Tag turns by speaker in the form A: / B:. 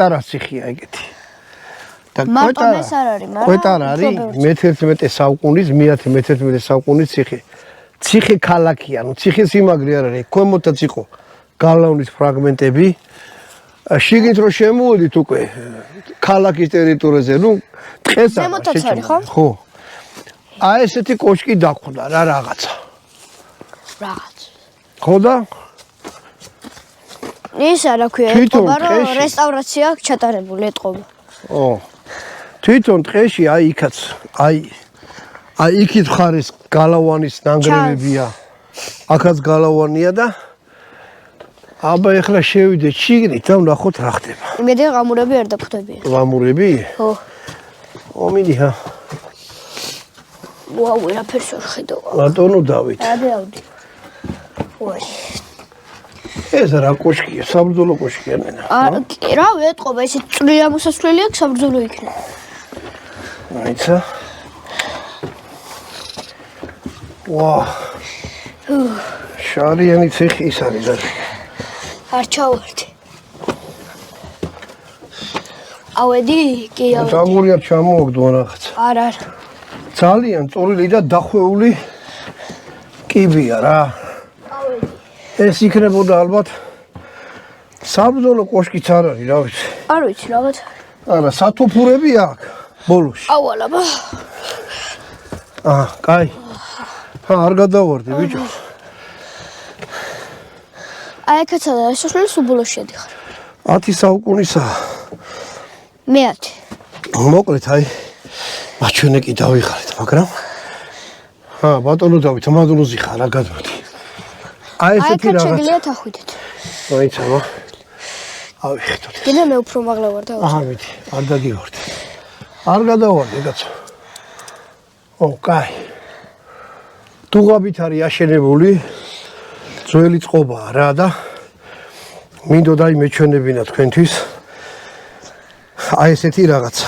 A: პატარა ციხეა ეგეთი. და
B: მარტონეს არ არის, მაგრამ
A: კვეტარა არის მე-11 საუკუნის, მე-11 საუკუნის ციხე. ციხე ქალაქია, ნუ ციხე სიმაგრე არ არის, ქვემოთაც იყო გალავნის ფრაგმენტები. შიგნით რო შემოვედით უკვე ქალაქის ტერიტორიაზე, ნუ ტყეს
B: ზემოთაც არის, ხო?
A: ხო. აი ესეთი კოშკი დახვდა რა რაღაცა.
B: რაღაც.
A: ხო და
B: ის არა ქვია, ეთყობა რომ რესტავრაცია აქვს ჩატარებული ეთყობა.
A: ო. თვითონ ტყეში აი იქაც, აი იქით ხარის გალავანის ნანგრევებია. აქაც გალავანია და აბა ეხლა შევიდეთ შიგნით და ვნახოთ რა ხდება.
B: იმედი ღამურები არ დაგხვდებიან.
A: ღამურები?
B: ხო.
A: ომინი ხა.
B: ვაუ, რაფერს ვერ ხედავ.
A: ბატონო დავით.
B: დავდი. ვაი.
A: ეს რა კოშკია, საბრძოლო კოშკია მენა.
B: რა ვეთყობა, ესე წვრილი ამოსასვლელი აქვს საბრძოლო იქნება.
A: აიცა. ვა. შარიანი ციხე ის არის რა.
B: არ ჩავარდი. ავედი, კი ავედი.
A: დაგურია ჩამოაგდო რაღაც.
B: არა.
A: ძალიან წვრილი და დახვეული კიბია რა.
B: ავედი.
A: ეს იქნებოდა ალბათ საბრძოლო კოშკიც არ არის, რა ვიცი.
B: არ ვიცი რაღაც.
A: არა, სათოფურები აქვს ბოლოში.
B: ავალაბა.
A: კაი. არ გადავარდი ბიჭო.
B: აი კაცო, შესასვლელი სუბულოში შედიხარ.
A: 10 საუკუნისაა.
B: მე 10.
A: მოკლედ აი მაჩვენე კი დავიხარეთ, მაგრამ ბატონო დავით, მადლოზი ხარ, რა გადმოდი. აი ესეთი რაღაც.
B: აი შეგიძლიათ ახვიდეთ.
A: აიცა, ავიხეთოთ.
B: კიდე მე უფრო მაღლა ვარ და
A: მიდი, არ დაგივარდი. არ გადავარდი, კაცო. კაი. დუღაბით არის აშენებული ძველი წყობაა რა და მინდოდა მეჩვენებინა თქვენთვის აი ესეთი რაღაცა.